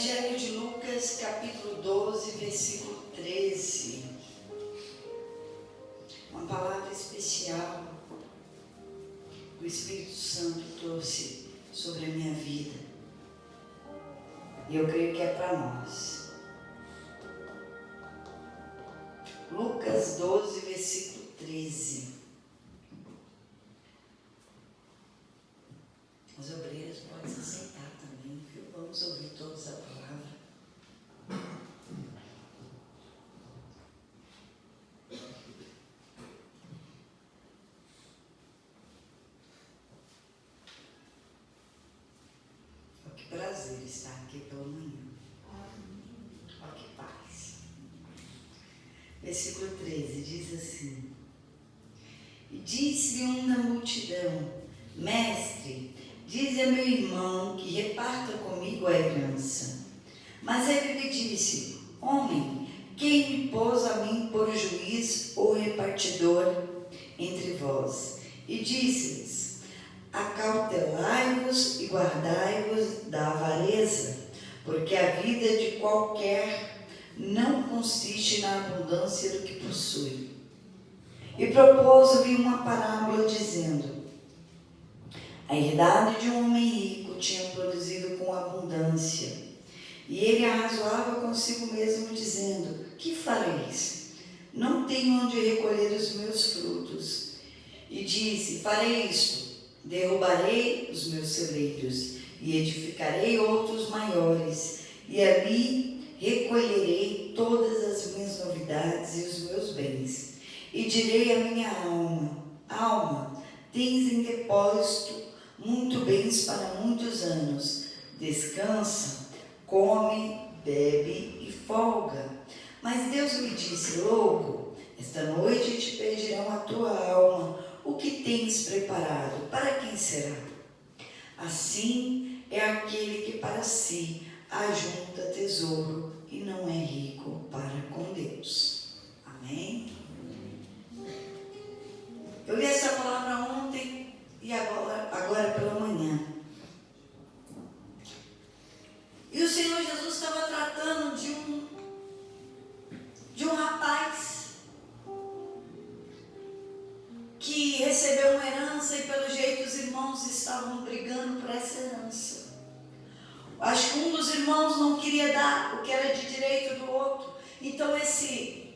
Evangelho de Lucas, capítulo 12, versículo 13. Uma palavra especial que o Espírito Santo trouxe sobre a minha vida. E eu creio que é para nós. Lucas 12, versículo 13. Os obreiros podem se sentar também, viu? Vamos ouvir todos a palavra. Oh, que prazer estar aqui pela manhã. Oh, que paz. Versículo 13 diz assim: E disse-lhe um da multidão: Mestre, diz a meu irmão que reparta comigo a herança. Mas ele lhe disse: Homem, quem me pôs a mim por juiz ou repartidor entre vós? E disse-lhes: Acautelai-vos e guardai-vos da avareza, porque a vida de qualquer não consiste na abundância do que possui. E propôs-lhe uma parábola, dizendo: A herdade de um homem rico tinha produzido com abundância. E ele arrazoava consigo mesmo, dizendo: Que fareis? Não tenho onde recolher os meus frutos. E disse: Farei isto: derrubarei os meus celeiros e edificarei outros maiores, e ali recolherei todas as minhas novidades e os meus bens. E direi à minha alma: Alma, tens em depósito muito bens para muitos anos. Descansa, come, bebe e folga. Mas Deus me disse: Louco, esta noite te pedirão a tua alma. O que tens preparado? Para quem será? Assim é aquele que para si ajunta tesouro e não é rico para com Deus. Amém? Eu li essa palavra ontem e agora pela manhã. E o Senhor Jesus estava tratando de um rapaz que recebeu uma herança e pelo jeito os irmãos estavam brigando por essa herança. Acho que um dos irmãos não queria dar o que era de direito do outro. Então esse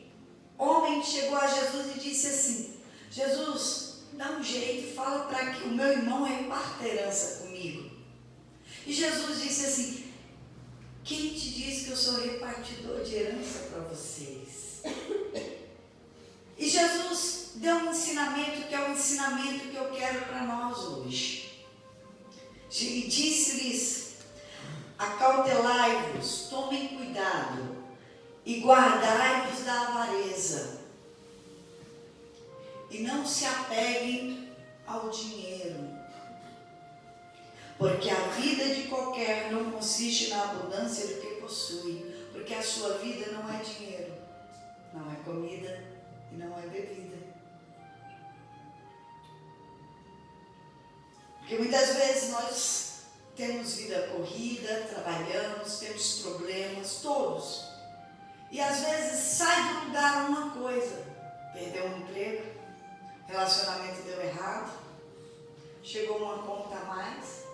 homem chegou a Jesus e disse assim: Jesus, dá um jeito e fala para que o meu irmão reparta a herança comigo. E Jesus disse assim: Quem te disse que eu sou repartidor de herança para vocês? E Jesus deu um ensinamento que é o ensinamento que eu quero para nós hoje. E disse-lhes: Acautelai-vos, tomem cuidado e guardai-vos da avareza. E não se apeguem ao dinheiro, porque a vida de qualquer não consiste na abundância do que possui, porque a sua vida não é dinheiro, não é comida e não é bebida. Porque muitas vezes nós temos vida corrida, trabalhamos, temos problemas, todos. E às vezes sai do lugar uma coisa: perdeu um emprego, relacionamento deu errado, chegou uma conta a mais,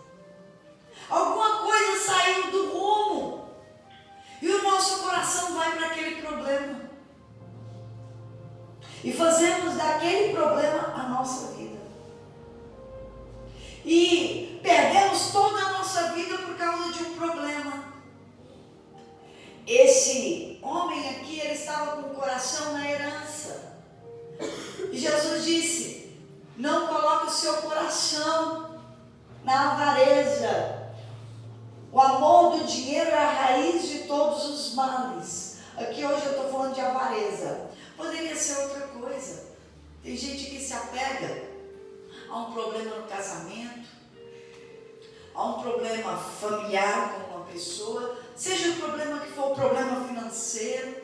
alguma coisa saiu do rumo e o nosso coração vai para aquele problema e fazemos daquele problema a nossa vida e perdemos toda a nossa vida por causa de um problema. Esse homem aqui, ele estava com o coração na herança e Jesus disse: não coloque o seu coração na avareza. O amor do dinheiro é a raiz de todos os males. Aqui hoje eu estou falando de avareza. Poderia ser outra coisa. Tem gente que se apega a um problema no casamento, a um problema familiar com uma pessoa, seja o problema que for, o problema financeiro.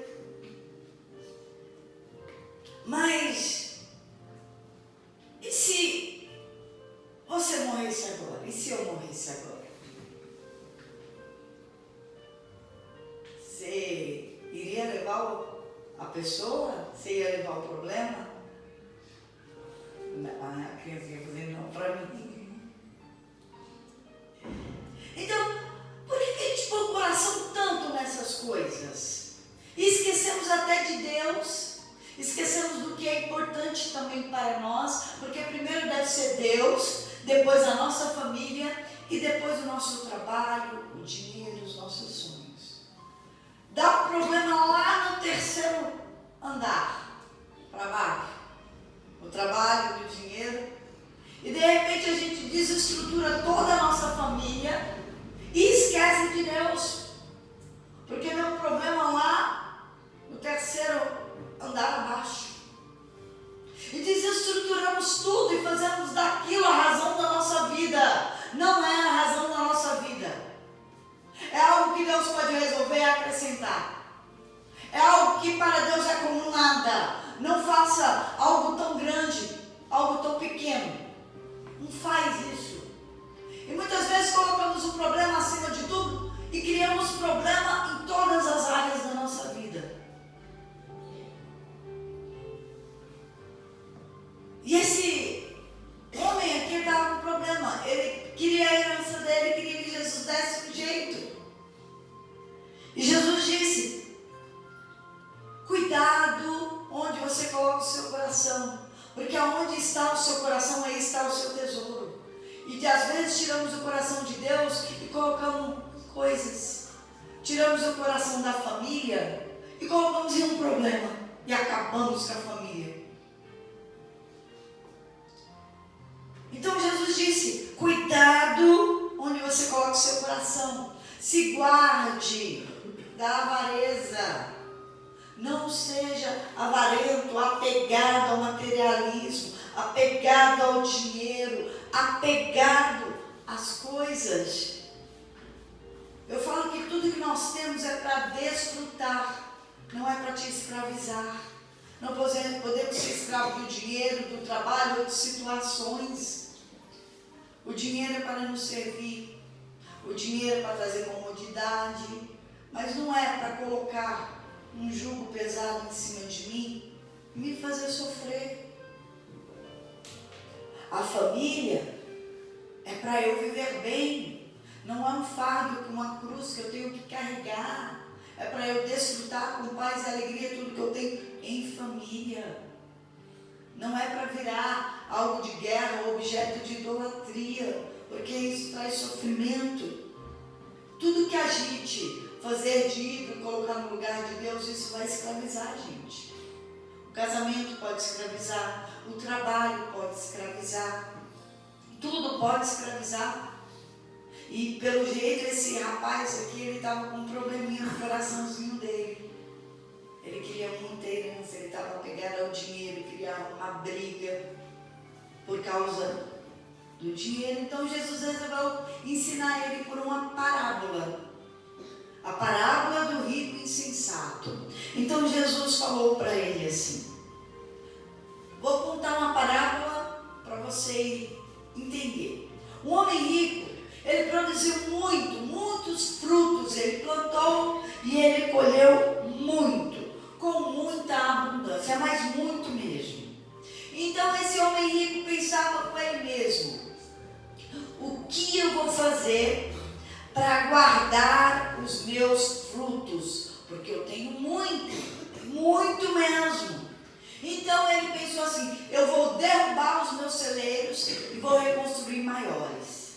Mas, e se você morresse agora? E se eu morresse agora? ia levar a pessoa? Você ia levar o problema? A criança ia fazer não para mim. Então, por que a gente põe o coração tanto nessas coisas? E esquecemos até de Deus, esquecemos do que é importante também para nós, porque primeiro deve ser Deus, depois a nossa família e depois o nosso trabalho, o dinheiro, os nossos sonhos. Dá um problema lá no terceiro andar, para baixo, o trabalho, o dinheiro, e de repente a gente desestrutura toda a nossa família e esquece de Deus, porque deu um problema lá no terceiro andar abaixo. E desestruturamos tudo e fazemos daquilo a razão da nossa vida. Não é a razão da nossa vida. É algo que Deus pode resolver e acrescentar. É algo que para Deus é como nada. Não faça algo tão grande, algo tão pequeno. Não faz isso. E muitas vezes colocamos o problema acima de tudo e criamos problema em todas as áreas da nossa vida. E esse homem aqui estava com problema. Ele queria a herança dele, queria que Jesus desse um jeito. E Jesus disse: cuidado onde você coloca o seu coração, porque aonde está o seu coração, aí está o seu tesouro. E às vezes tiramos o coração de Deus e colocamos coisas. Tiramos o coração da família e colocamos em um problema e acabamos com a família. Então Jesus disse: cuidado onde você coloca o seu coração. Se guarde da avareza. Não seja avarento, apegado ao materialismo, apegado ao dinheiro, apegado às coisas. Eu falo que tudo que nós temos é para desfrutar, não é para te escravizar. Não podemos ser escravos do dinheiro, do trabalho ou de situações. O dinheiro é para nos servir, o dinheiro é para trazer comodidade, mas não é para colocar um jugo pesado em cima de mim e me fazer sofrer. A família é para eu viver bem, não é um fardo com uma cruz que eu tenho que carregar. É para eu desfrutar com paz e alegria tudo que eu tenho em família. Não é para virar algo de guerra ou objeto de idolatria, porque isso traz sofrimento. Tudo que a gente fazer de ídolo, colocar no lugar de Deus, isso vai escravizar a gente. O casamento pode escravizar, o trabalho pode escravizar, tudo pode escravizar. E pelo jeito esse rapaz aqui, ele estava com um probleminha no coraçãozinho dele. Ele queria muita herança, ele estava apegado ao dinheiro, queria uma briga por causa do dinheiro. Então Jesus resolveu ensinar ele por uma parábola. A parábola do rico insensato. Então Jesus falou para ele assim: vou contar uma parábola para você entender. Um homem rico, ele produziu muitos frutos, ele plantou e ele colheu muito, com muita abundância, mas muito mesmo. Então esse homem rico pensava com ele mesmo: o que eu vou fazer para guardar os meus frutos? Porque eu tenho muito mesmo. Então ele pensou assim: eu vou derrubar os meus celeiros e vou reconstruir maiores.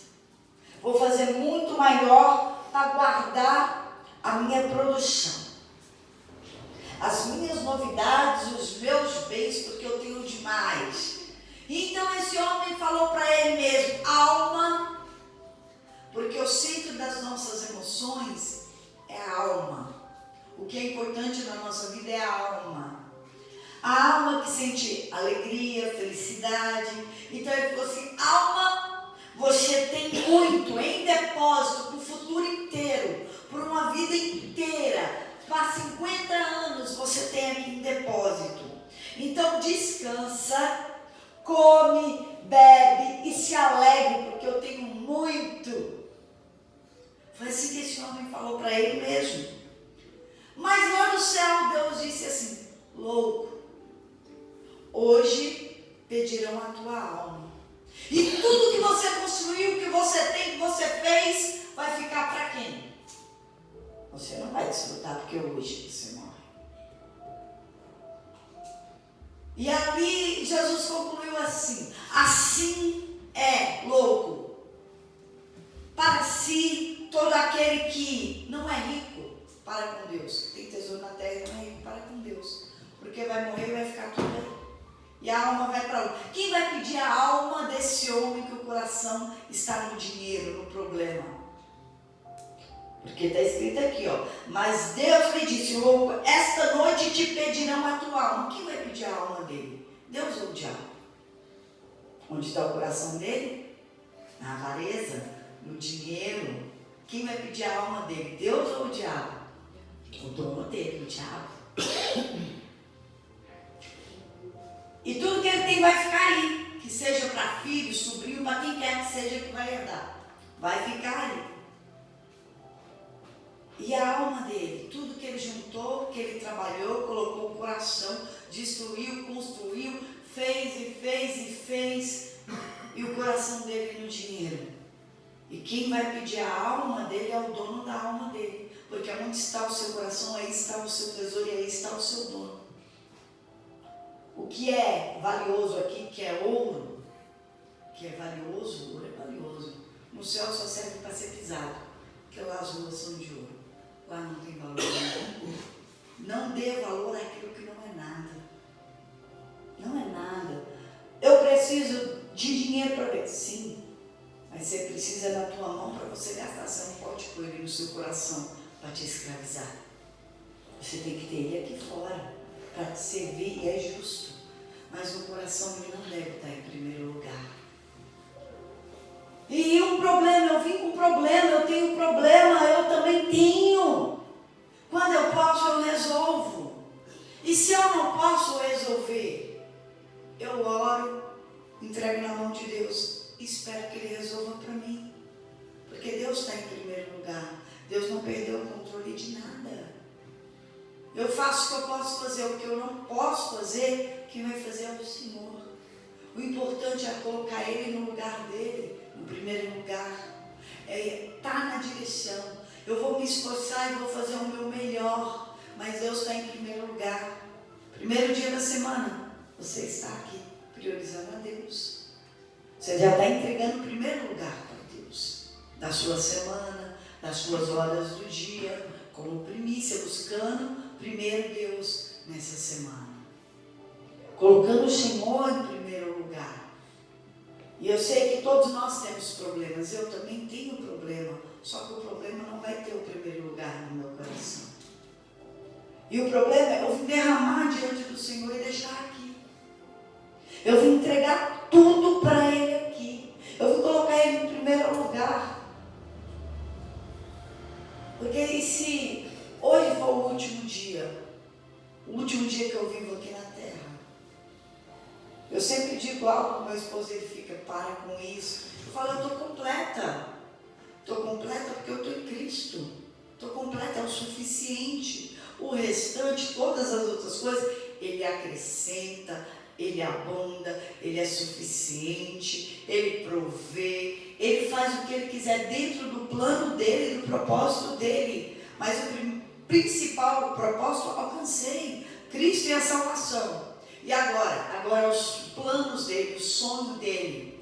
Vou fazer muito maior para guardar a minha produção, as minhas novidades, os meus bens, porque eu tenho demais. Então esse homem falou para ele mesmo: alma, porque o centro das nossas emoções é a alma. O que é importante na nossa vida é a alma. A alma que sente alegria, felicidade. Então ele falou assim: alma, você tem muito em depósito para o futuro inteiro, por uma vida inteira, para 50 anos você tem aqui em depósito. Então descansa, come, bebe e se alegre, porque eu tenho muito. Foi assim que esse homem falou para ele mesmo. Mas lá no céu Deus disse assim: louco, hoje pedirão a tua alma. E tudo que você construiu, que você tem, que você fez, vai ficar para quem? Você não vai desfrutar, porque hoje você morre. E ali Jesus concluiu assim: assim é, louco, para si todo aquele que não é rico para com Deus. Tem tesouro na terra e não é rico para com Deus. Porque vai morrer e vai ficar tudo aí. E a alma vai para onde? Quem vai pedir a alma desse homem que o coração está no dinheiro, no problema? Porque está escrito aqui, ó. Mas Deus lhe disse: louco, esta noite te pedirão a tua alma. Quem vai pedir a alma dele? Deus ou o diabo? Onde está o coração dele? Na avareza, no dinheiro. Quem vai pedir a alma dele? Deus ou o diabo? O dono dele, o diabo. E tudo que ele tem vai ficar aí, que seja para filho, sobrinho, para quem quer que seja que vai herdar. Vai ficar aí. E a alma dele, tudo que ele juntou, que ele trabalhou, colocou o coração, destruiu, construiu, fez e fez e fez, e o coração dele no dinheiro. E quem vai pedir a alma dele é o dono da alma dele. Porque onde está o seu coração, aí está o seu tesouro e aí está o seu dono. O que é valioso aqui, que é ouro, que é valioso, ouro é valioso. No céu só serve para ser pisado, porque lá as ruas são de ouro. Lá não tem valor nenhum. Não dê valor àquilo que não é nada. Não é nada. Eu preciso de dinheiro para ver. Sim, mas você precisa na tua mão para você gastar. Você não pode pôr ele no seu coração para te escravizar. Você tem que ter ele aqui fora para te servir, e é justo. Mas no coração ele não deve estar em primeiro lugar. E um problema, eu vim com um problema, eu tenho um problema, eu também tenho. Quando eu posso, eu resolvo. E se eu não posso resolver, eu oro, entrego na mão de Deus e espero que Ele resolva para mim. Porque Deus está em primeiro lugar. Deus não perdeu o controle de nada. Eu faço o que eu posso fazer, o que eu não posso fazer, quem vai fazer é o Senhor. O importante é colocar Ele no lugar dele, no primeiro lugar. É estar na direção. Eu vou me esforçar e vou fazer o meu melhor, mas Deus está em primeiro lugar. Primeiro dia da semana, você está aqui, priorizando a Deus. Você já está entregando o primeiro lugar para Deus. Da sua semana, das suas horas do dia, como primícia, buscando primeiro Deus nessa semana. Colocando o Senhor em primeiro lugar. E eu sei que todos nós temos problemas. Eu também tenho problema. Só que o problema não vai ter o primeiro lugar no meu coração. E o problema é eu vim derramar diante do Senhor e deixar aqui. Eu vim entregar tudo para Ele aqui. Eu vim colocar Ele em primeiro lugar. Porque e se hoje for o último dia que eu vivo aqui na terra, eu sempre digo algo para o meu esposo, ele fica: para com isso. Eu falo: eu estou completa. Estou completa porque eu estou em Cristo. Estou completa, é o suficiente. O restante, todas as outras coisas, Ele acrescenta, Ele abunda, Ele é suficiente, Ele provê, Ele faz o que Ele quiser dentro do plano dEle, do propósito dEle. Mas o principal propósito eu alcancei, Cristo e a salvação. E agora os planos dEle, o sonho dEle.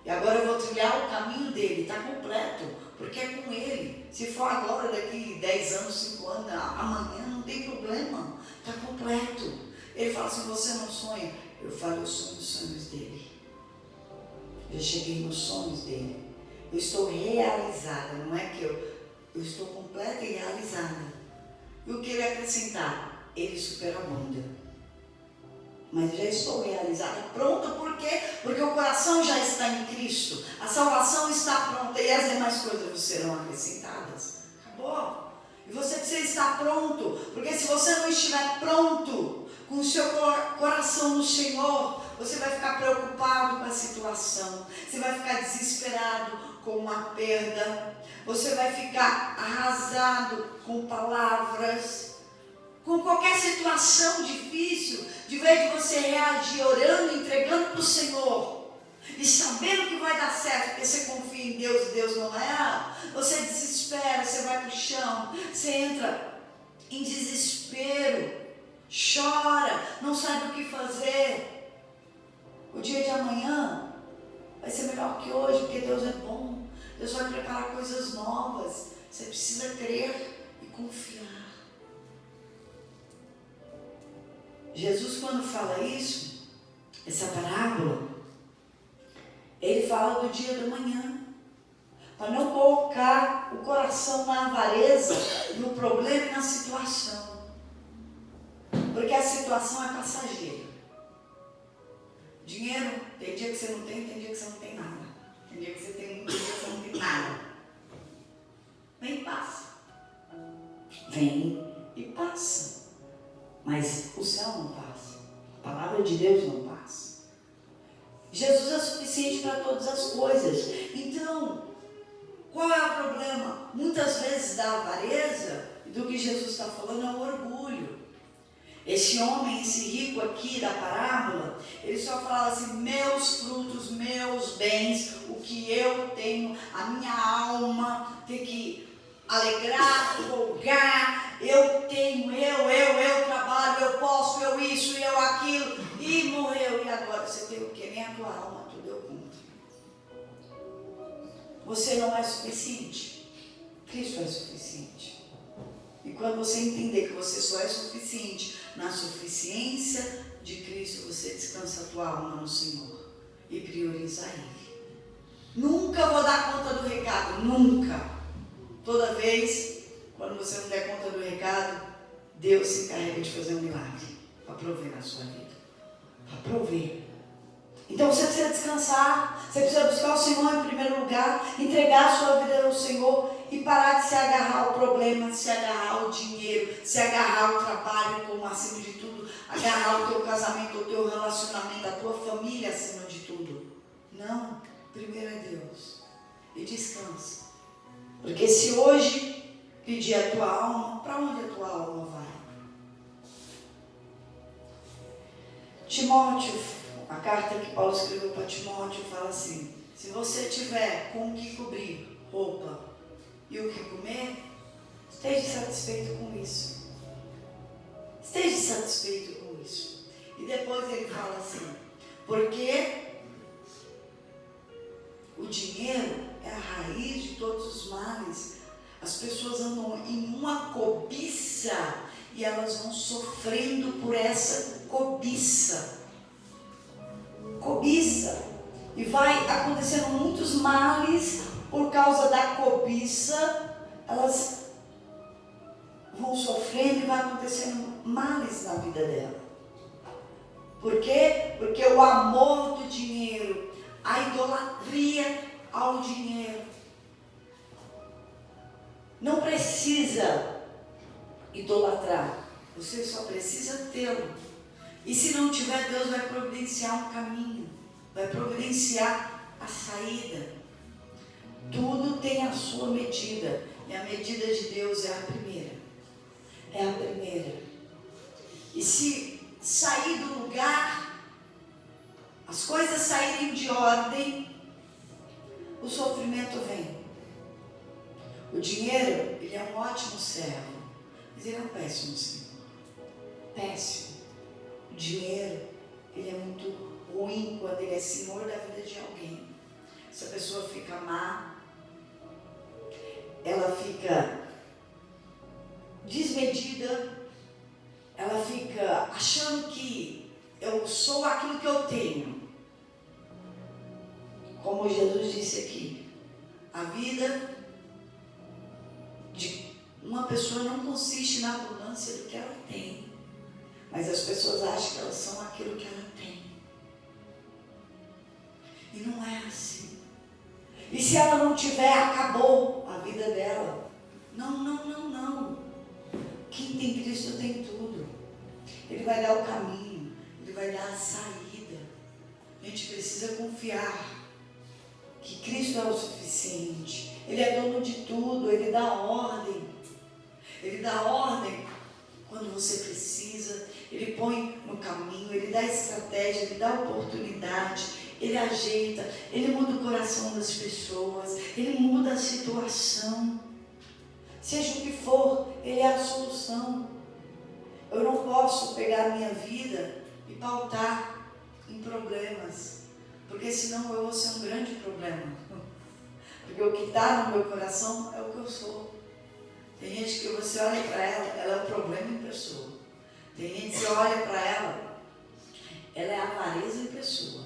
E agora eu vou trilhar o caminho dEle, está completo, porque é com Ele. Se for agora, daqui 10 anos, 5 anos, amanhã, não tem problema, está completo. Ele fala assim: você não sonha? Eu falo: eu sonho os sonhos dEle. Eu cheguei nos sonhos dEle. Eu estou realizada, não é que eu estou completa e realizada. E o que Ele acrescentar, Ele superabunda. Mas já estou realizada, pronta, por quê? Porque o coração já está em Cristo, a salvação está pronta e as demais coisas serão acrescentadas. Acabou. E você precisa estar pronto, porque se você não estiver pronto, com o seu coração no Senhor, você vai ficar preocupado com a situação, você vai ficar desesperado com uma perda, você vai ficar arrasado com palavras. com qualquer situação difícil, de vez de você reagir orando, entregando para o Senhor, e sabendo que vai dar certo, porque você confia em Deus e Deus não erra, você desespera, você vai para o chão, você entra em desespero, chora, não sabe o que fazer. O dia de amanhã vai ser melhor que hoje, porque Deus é bom. Deus vai preparar coisas novas. Você precisa crer e confiar. Jesus, quando fala isso, essa parábola, ele fala do dia da manhã, para não colocar o coração na avareza, no problema e na situação, porque a situação é passageira. Dinheiro, tem dia que você não tem dia que você não tem nada, tem dia que você tem muito, tem dia que você não tem nada. Vem e passa, vem e passa, mas o céu não passa, a palavra de Deus não passa. Jesus é suficiente para todas as coisas. Então, qual é o problema? Muitas vezes da avareza, do que Jesus está falando, é o orgulho. Esse homem, esse rico aqui da parábola, ele só fala assim: meus frutos, meus bens, o que eu tenho, a minha alma tem que alegrar, folgar, eu tenho, eu trabalho, eu posso, eu isso, eu aquilo, e morreu, e agora você tem o quê? Nem a tua alma tu deu conta. Você não é suficiente, Cristo é suficiente. E quando você entender que você só é suficiente na suficiência de Cristo, você descansa a tua alma no Senhor e prioriza Ele. Nunca vou dar conta do recado, nunca. Toda vez, quando você não der conta do recado, Deus se encarrega de fazer um milagre para prover na sua vida, para prover. Então você precisa descansar, você precisa buscar o Senhor em primeiro lugar, entregar a sua vida ao Senhor e parar de se agarrar ao problema, de se agarrar ao dinheiro, se agarrar ao trabalho como acima de tudo, agarrar o teu casamento, o teu relacionamento, a tua família acima de tudo. Não, primeiro é Deus. E descansa. Porque se hoje pedir a tua alma, para onde a tua alma vai? Timóteo, a carta que Paulo escreveu para Timóteo fala assim: se você tiver com o que cobrir, roupa e o que comer, esteja satisfeito com isso. Esteja satisfeito com isso. E depois ele fala assim: porque o dinheiro é a raiz de todos os males. As pessoas andam em uma cobiça e elas vão sofrendo por essa cobiça. Cobiça. E vai acontecendo muitos males por causa da cobiça. Elas vão sofrendo e vai acontecendo males na vida dela. Por quê? Porque o amor do dinheiro, a idolatria ao dinheiro. Não precisa idolatrar, você só precisa tê-lo. E se não tiver, Deus vai providenciar um caminho, vai providenciar a saída. Tudo tem a sua medida, e a medida de Deus é a primeira. É a primeira. E se sair do lugar, as coisas saírem de ordem, o sofrimento vem. O dinheiro, ele é um ótimo servo, mas ele é um péssimo senhor. Péssimo. O dinheiro, ele é muito ruim quando ele é senhor da vida de alguém. Essa pessoa fica má, ela fica desmedida, ela fica achando que eu sou aquilo que eu tenho. Como Jesus disse aqui, a vida de uma pessoa não consiste na abundância do que ela tem, mas as pessoas acham que elas são aquilo que ela tem. E não é assim. E se ela não tiver, acabou a vida dela. Não. Quem tem Cristo tem tudo. Ele vai dar o caminho, ele vai dar a saída. A gente precisa confiar que Cristo é o suficiente. Ele é dono de tudo, Ele dá ordem. Ele dá ordem quando você precisa, Ele põe no caminho, Ele dá estratégia, Ele dá oportunidade, Ele ajeita, Ele muda o coração das pessoas, Ele muda a situação. Seja o que for, Ele é a solução. Eu não posso pegar a minha vida e pautar em problemas, porque senão eu vou ser um grande problema. Porque o que está no meu coração é o que eu sou. Tem gente que você olha para ela é o problema em pessoa. Tem gente que você olha para ela é a avareza em pessoa.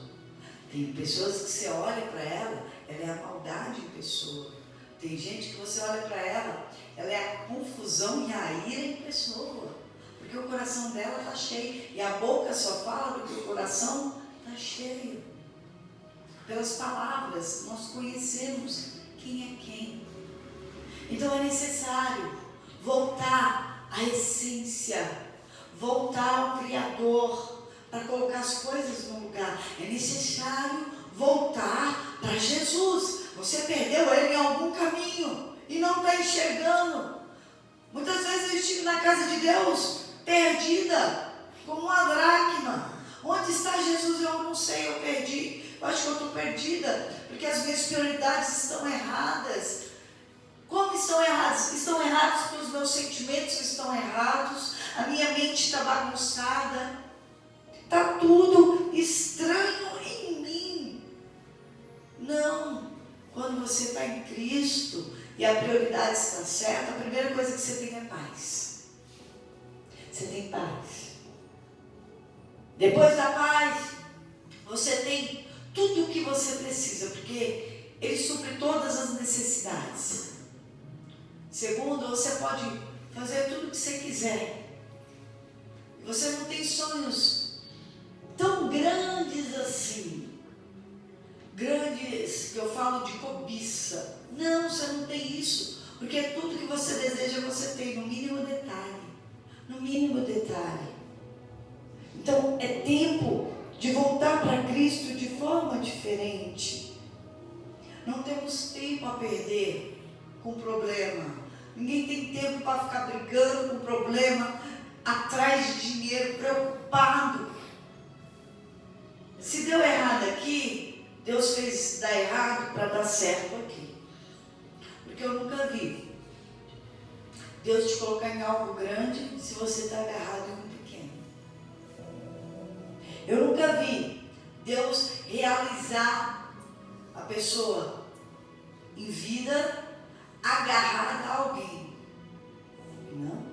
Tem pessoas que você olha para ela é a maldade em pessoa. Tem gente que você olha para ela é a confusão e a ira em pessoa. Porque o coração dela está cheio. E a boca só fala do que o coração está cheio. Pelas palavras, nós conhecemos quem é quem. Então é necessário voltar à essência, voltar ao Criador, para colocar as coisas no lugar. É necessário voltar para Jesus. Você perdeu Ele em algum caminho e não está enxergando. Muitas vezes eu estive na casa de Deus, perdida, como uma dracma. Onde está Jesus? Eu não sei, eu perdi. Eu acho que eu estou perdida, porque as minhas prioridades estão erradas. Como estão erradas? Estão errados porque os meus sentimentos estão errados, a minha mente está bagunçada, está tudo estranho em mim. Não, quando você está em Cristo e a prioridade está certa, a primeira coisa que você tem é paz. Você tem paz. Depois da paz, você tem tudo o que você precisa, porque Ele supre todas as necessidades. Segundo, você pode fazer tudo o que você quiser. Você não tem sonhos tão grandes assim. Grandes, que eu falo de cobiça. Não, você não tem isso. Porque tudo que você deseja, você tem, no mínimo detalhe. No mínimo detalhe. Então, é tempo de voltar para Cristo de forma diferente. Não temos tempo a perder com problema. Ninguém tem tempo para ficar brigando com problema, atrás de dinheiro, preocupado. Se deu errado aqui, Deus fez dar errado para dar certo aqui. Porque eu nunca vi Deus te colocar em algo grande se você está agarrado em um pequeno. Eu nunca vi Deus realizar a pessoa em vida agarrada a alguém. Não.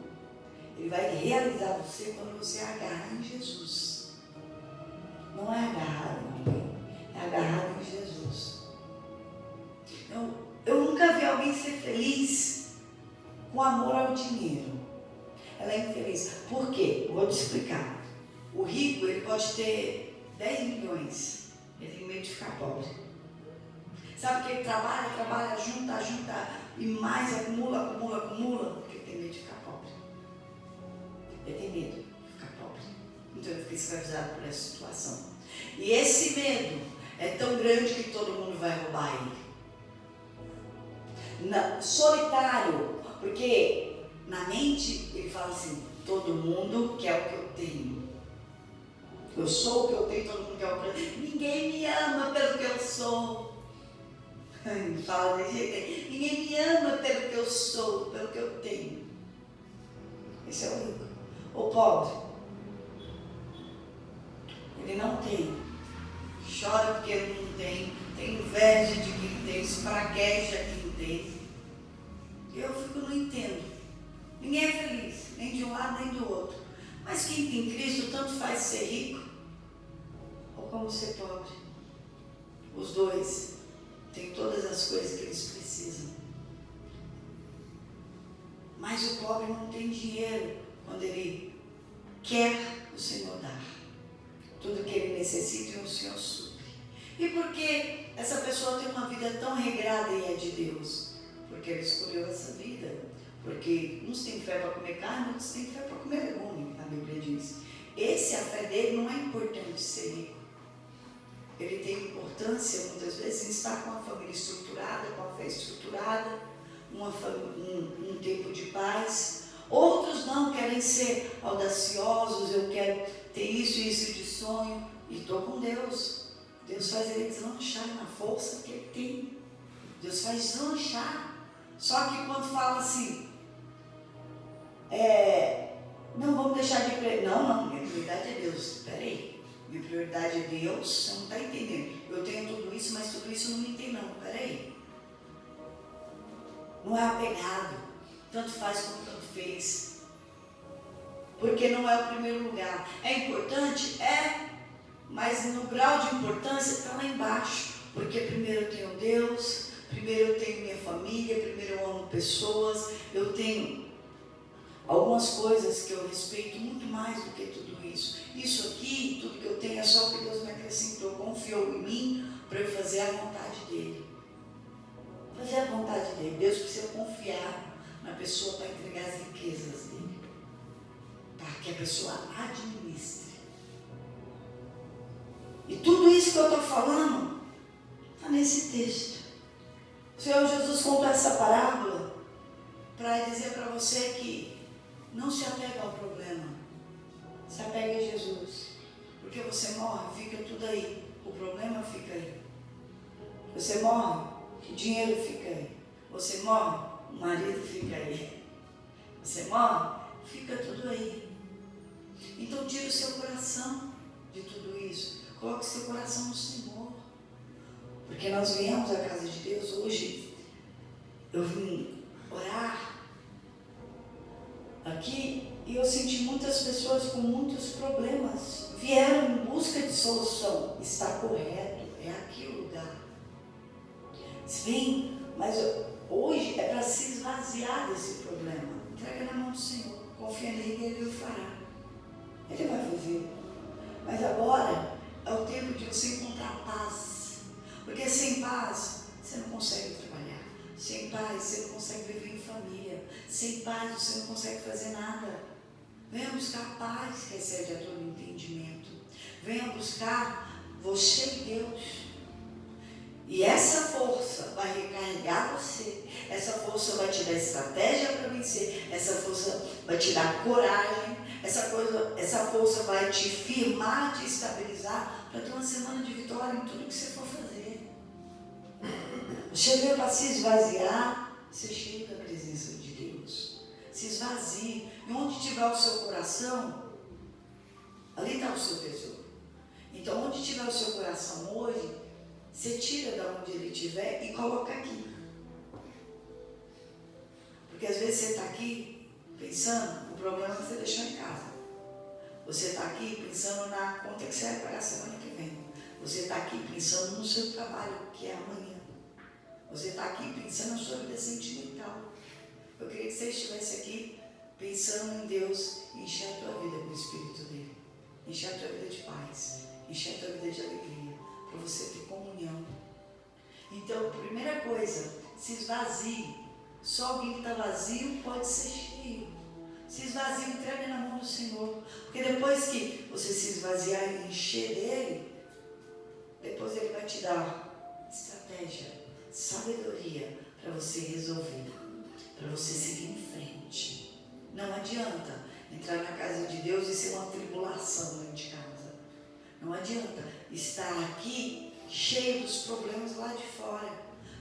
Ele vai realizar você quando você agarrar em Jesus. Não é agarrado em alguém, é agarrado em Jesus. Eu nunca vi alguém ser feliz com amor ao dinheiro. Ela é infeliz. Por quê? Vou te explicar. O rico, ele pode ter 10 milhões. Ele tem medo de ficar pobre. Sabe que ele trabalha, junta e mais acumula, porque ele tem medo de ficar pobre. Ele tem medo de ficar pobre. Então ele fica escravizado por essa situação. E esse medo é tão grande que todo mundo vai roubar ele. Solitário, porque na mente ele fala assim, todo mundo quer o que eu tenho. Eu sou o que eu tenho, todo mundo quer o que eu tenho. Ninguém me ama pelo que eu sou. Fala desse jeito. Ninguém me ama pelo que eu sou, pelo que eu tenho. Esse é o rico. O pobre, ele não tem. Chora porque ele não tem. Tem inveja de quem tem. Espragueja quem tem. Eu não entendo. Ninguém é feliz, nem de um lado nem do outro. Mas quem tem Cristo, tanto faz ser rico ou como ser pobre. Os dois têm todas as coisas que eles precisam. Mas o pobre não tem dinheiro quando ele quer o Senhor dar. Tudo que ele necessita, o Senhor supre. E por que essa pessoa tem uma vida tão regrada e é de Deus? Porque ele escolheu essa vida. Porque uns têm fé para comer carne, outros têm fé para comer legume, a Bíblia diz. A fé dele não é importante ser rico. Ele tem importância, muitas vezes, em estar com a família estruturada, com a fé estruturada, um tempo de paz. Outros não querem querem ser audaciosos, eu quero ter isso e isso de sonho, e estou com Deus. Deus faz ele deslanchar na força que ele tem. Deus faz deslanchar. Só que quando fala assim, não vamos deixar de crer. Não, minha prioridade é Deus. Espera aí, minha prioridade é Deus, você não está entendendo. Eu tenho tudo isso, mas tudo isso não me tem não. Espera aí. Não é apegado, tanto faz como tanto fez. Porque não é o primeiro lugar. É importante? É, mas no grau de importância está lá embaixo. Porque primeiro eu tenho Deus, primeiro eu tenho minha família, primeiro eu amo pessoas, eu tenho algumas coisas que eu respeito muito mais do que tudo isso. Isso aqui, tudo que eu tenho é só o que Deus me acrescentou, confiou em mim para eu fazer a vontade dele. Fazer a vontade dele. Deus precisa confiar na pessoa para entregar as riquezas dele, para que a pessoa administre. E tudo isso que eu estou falando está nesse texto. O Senhor Jesus contou essa parábola para dizer para você que não se apega ao problema, se apega a Jesus. Porque você morre, fica tudo aí, o problema fica aí. Você morre, o dinheiro fica aí. Você morre, o marido fica aí. Você morre, fica tudo aí. Então tira o seu coração de tudo isso. Coloque seu coração no Senhor. Porque nós viemos à casa de Deus hoje. Eu vim orar aqui e eu senti muitas pessoas com muitos problemas. Vieram em busca de solução. Está correto, é aqui o lugar. Vem, mas hoje é para se esvaziar desse problema. Entrega na mão do Senhor. Confia nele e ele o fará. Ele vai fazer. Mas agora é o tempo de você encontrar paz. Porque sem paz você não consegue trabalhar. Sem paz você não consegue viver em família. Sem paz você não consegue fazer nada. Venha buscar a paz que excede a todo entendimento. Venha buscar você e Deus. E essa força vai recarregar você. Essa força vai te dar estratégia para vencer. Essa força vai te dar coragem. Essa força vai te firmar, te estabilizar para ter uma semana de vitória em tudo que você for fazer. Você veio para se esvaziar, você chega da presença de Deus. Se esvazie. E onde tiver o seu coração, ali está o seu tesouro. Então, onde tiver o seu coração hoje, você tira de onde ele estiver e coloca aqui. Porque às vezes você está aqui pensando, o problema que você deixou em casa. Você está aqui pensando na conta que você vai pagar semana que vem. Você está aqui pensando no seu trabalho, que é amanhã. Você está aqui pensando na sua vida sentimental. Eu queria que você estivesse aqui pensando em Deus e encher a tua vida com o Espírito dele. Encher a tua vida de paz. Encher a tua vida de alegria. Para você ter comunhão. Então, primeira coisa, se esvazie. Só alguém que está vazio pode ser cheio. Se esvazie, entregue na mão do Senhor. Porque depois que você se esvaziar e encher dele, depois ele vai te dar estratégia, sabedoria para você resolver, para você seguir em frente. Não adianta entrar na casa de Deus e ser uma tribulação dentro de casa. Não adianta estar aqui cheio dos problemas lá de fora.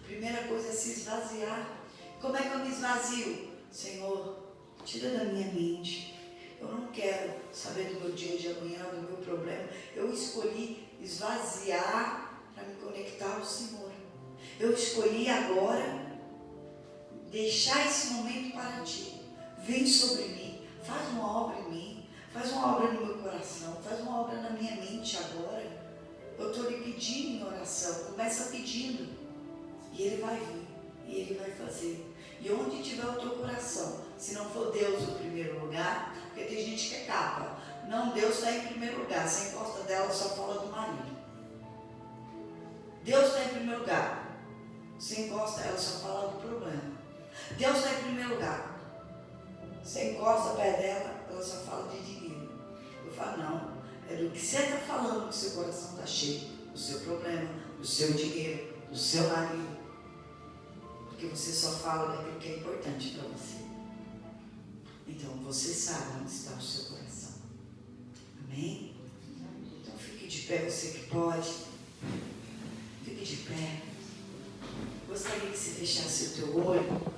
Primeira coisa é se esvaziar. Como é que eu me esvazio? Senhor, tira da minha mente. Eu não quero saber do meu dia de amanhã, do meu problema. Eu escolhi esvaziar para me conectar ao Senhor. Eu escolhi agora deixar esse momento para Ti. Vem sobre mim, faz uma obra em mim, faz uma obra no meu coração, faz uma obra na minha mente agora. Eu estou lhe pedindo em oração, começa pedindo e Ele vai vir, e Ele vai fazer. E onde tiver o teu coração, se não for Deus o primeiro lugar, porque tem gente que é capa, não, Deus está em primeiro lugar, você encosta dela, só fala do marido. Deus está em primeiro lugar, você encosta, ela só fala do problema. Deus está em primeiro lugar, você encosta perto dela, ela só fala de dinheiro. Eu falo, não, é do que você está falando que seu coração está cheio, do seu problema, do seu dinheiro, do seu marido. Porque você só fala daquilo que é importante para você. Então, você sabe onde está o seu coração. Amém? Então fique de pé, você que pode. Fique de pé. Gostaria que você fechasse o teu olho.